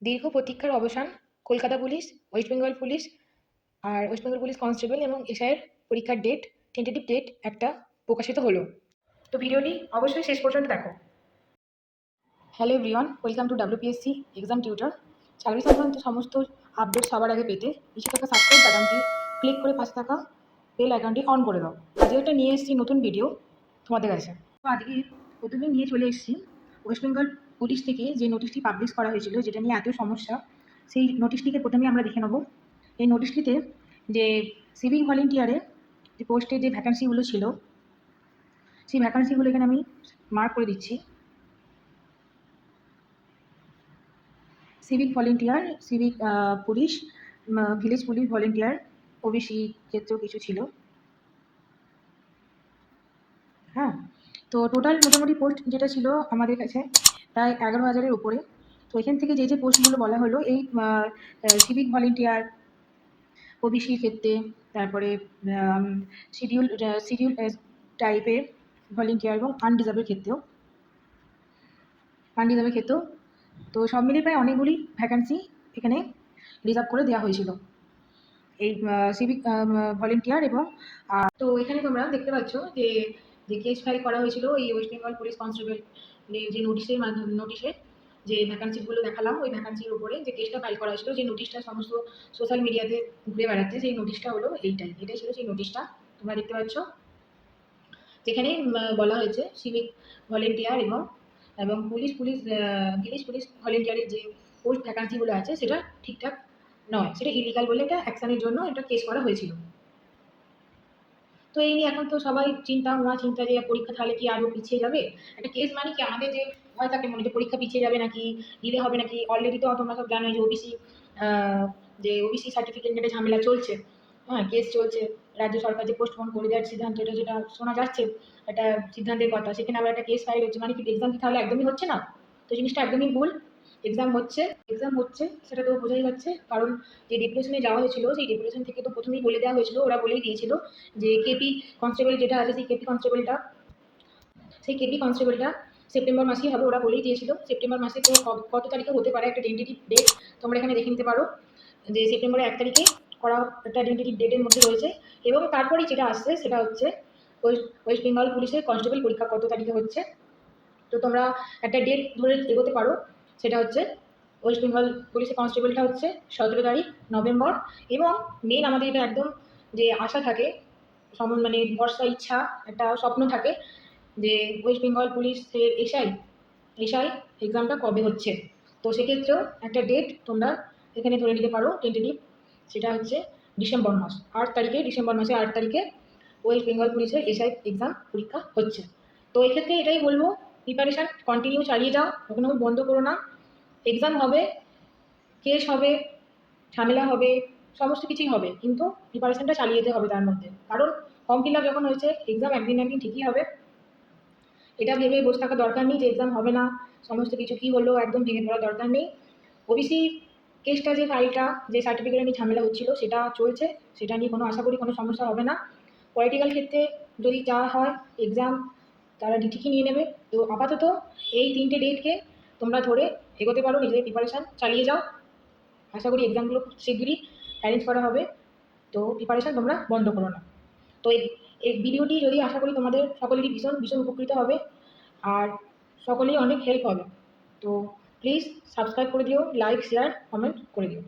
দীর্ঘ প্রতীক্ষার অবসান। কলকাতা পুলিশ, ওয়েস্ট বেঙ্গল পুলিশ আর ওয়েস্ট বেঙ্গল পুলিশ কনস্টেবল এবং এসআইয়ের পরীক্ষার ডেট, টেন্টেটিভ ডেট একটা প্রকাশিত হলো। তো ভিডিওটি অবশ্যই শেষ পর্যন্ত দেখো। Hello everyone, welcome to WPSC exam tutor. চাকরি সংক্রান্ত সমস্ত আপডেট সবার আগে পেতে নিচে থাকা সাবস্ক্রাইব বাটনটি ক্লিক করে পাশে থাকা বেল আইকনটি অন করে দাও। আজকে একটা নিয়ে এসেছি নতুন ভিডিও তোমাদের কাছে। তো আজকে প্রথমে নিয়ে চলে এসেছি ওয়েস্ট বেঙ্গল পুলিশ থেকে যে নোটিশটি পাবলিশ করা হয়েছিল, যেটা নিয়ে এত সমস্যা, সেই নোটিশটিকে প্রথমে আমরা দেখে নেব। এই নোটিশটিতে যে সিভিক ভলেন্টিয়ারে যে পোস্টে যে ভ্যাকান্সিগুলো ছিল, সেই ভ্যাকান্সিগুলো এখানে আমি মার্ক করে দিচ্ছি। Civic volunteer, civic police, village police volunteer, OBC ক্ষেত্রেও কিছু ছিল। হ্যাঁ, তো টোটাল মোটামুটি পোস্ট যেটা ছিল আমাদের কাছে প্রায় 11,000-এর উপরে। তো এখান থেকে যে যে পোস্টগুলো বলা হলো, এই সিভিক ভলেন্টিয়ার, ওবিসি ক্ষেত্রে, তারপরে শিডিউল শিডিউল টাইপের ভলেন্টিয়ার এবং আনরিজার্ভের ক্ষেত্রেও। তো সব মিলিয়ে প্রায় অনেকগুলি ভ্যাকান্সি এখানে রিজার্ভ করে দেওয়া হয়েছিল এই সিভিক ভলেন্টিয়ার এবং তো এখানে তোমরা দেখতে পাচ্ছ যে যে কেস ফাইল করা হয়েছিল এই ওয়েস্ট বেঙ্গল পুলিশ কনস্টেবল যে নোটিশে যে ভ্যাকান্সিগুলো দেখালাম, ওই ভ্যাকান্সির উপরে যে কেসটা ফাইল করা হয়েছিল, যে নোটিশটা সমস্ত সোশ্যাল মিডিয়াতে ঘুরে বেড়াচ্ছে, সেই নোটিশটা হলো এটাই ছিল সেই নোটিশটা। তোমরা দেখতে পাচ্ছ যেখানে বলা হয়েছে সিভিক ভলেন্টিয়ার এবং এবং ভিলেজ পুলিশ ভলেন্টিয়ারের যে পোস্ট ভ্যাকান্সিগুলো আছে সেটা ঠিকঠাক নয়, সেটা ইলিগাল বলে একটা অ্যাকশনের জন্য এটা কেস করা হয়েছিল। তো এই নিয়ে এখন তো সবাই চিন্তা যে পরীক্ষা তাহলে কি আরও পিছিয়ে যাবে। একটা কেস মানে কি আমাদের যে ভয় থাকে মনে, যে পরীক্ষা পিছিয়ে যাবে নাকি, দিলে হবে নাকি। অলরেডি তো তোমরা সব জানোই যে ওবিসি সার্টিফিকেট নিয়ে ঝামেলা চলছে। হ্যাঁ, কেস চলছে। রাজ্য সরকার যে পোস্টপোন করে দেওয়ার সিদ্ধান্ত, এটা যেটা শোনা যাচ্ছে একটা সিদ্ধান্তের কথা, সেখানে আবার একটা কেস ফাইল হচ্ছে, মানে কি এক্সাম কি তাহলে একদমই হচ্ছে না? তো জিনিসটা একদমই ভুল। এক্সাম হচ্ছে সেটা তো বোঝাই যাচ্ছে, কারণ যে ডেপুটেশনে যাওয়া হয়েছিল সেই ডেপুটেশন থেকে তো প্রথমেই বলে দেওয়া হয়েছিল, ওরা বলেই দিয়েছিল যে কেপি কনস্টেবল যেটা আছে সেই কেপি কনস্টেবলটা সেপ্টেম্বর মাসেই হবে, ওরা বলেই দিয়েছিল। সেপ্টেম্বর মাসে তো কত তারিখে হতে পারে একটা টেন্টেটিভ ডেট তোমরা এখানে দেখে নিতে পারো, যে সেপ্টেম্বরের 1 তারিখে করা একটা টেন্টেটিভ ডেটের মধ্যে রয়েছে। এবং তারপরেই যেটা আসছে সেটা হচ্ছে ওয়েস্ট বেঙ্গল পুলিশের কনস্টেবল পরীক্ষা কত তারিখে হচ্ছে। তো তোমরা একটা ডেট ধরে এগোতে পারো, সেটা হচ্ছে ওয়েস্ট বেঙ্গল পুলিশের কনস্টেবলটা হচ্ছে 17 তারিখ নভেম্বর। এবং মেন আমাদের এটা একদম যে আশা থাকে, মানে ভরসা, ইচ্ছা, একটা স্বপ্ন থাকে যে ওয়েস্ট বেঙ্গল পুলিশের এসআই এক্সামটা কবে হচ্ছে। তো সেক্ষেত্রেও একটা ডেট তোমরা এখানে ধরে নিতে পারো টেন্টেটিভ, সেটা হচ্ছে ডিসেম্বর মাসে 8 তারিখে ওয়েস্ট বেঙ্গল পুলিশের এসআই এক্সাম পরীক্ষা হচ্ছে। তো এক্ষেত্রে এটাই বলবো, প্রিপারেশান কন্টিনিউ চালিয়ে যাও, কখনো বন্ধ করো না। এক্সাম হবে, কেস হবে, ঝামেলা হবে, সমস্ত কিছুই হবে, কিন্তু প্রিপারেশানটা চালিয়ে যেতে হবে তার মধ্যে। কারণ ফর্ম ফিল আপ যখন হয়েছে, এক্সাম একদিন না একদিন ঠিকই হবে। এটা ভেবে বসে থাকার দরকার নেই যে এক্সাম হবে না, সমস্ত কিছু কী হলো একদম ভেঙে পড়ার দরকার নেই। ওবিসি কেসটা যে ফাইলটা, যে সার্টিফিকেট নিয়ে ঝামেলা হচ্ছিল সেটা চলছে, সেটা নিয়ে আশা করি কোনো সমস্যা হবে না। পলিটিক্যাল ক্ষেত্রে যদি যা হয় এক্সাম তারা ঠিকই নিয়ে নেবে। তো আপাতত এই 3টে ডেটকে তোমরা ধরে এগোতে পারো, নিজেদের প্রিপারেশান চালিয়ে যাও। আশা করি এক্সামগুলো খুব শীঘ্রই অ্যারেঞ্জ করা হবে। তো প্রিপারেশান তোমরা বন্ধ করো না। তো এই ভিডিওটি যদি আশা করি তোমাদের সকলেরই ভীষণ ভীষণ উপকৃত হবে আর সকলেই অনেক হেল্প হবে। তো প্লিজ সাবস্ক্রাইব করে দিও, লাইক, শেয়ার, কমেন্ট করে দিও।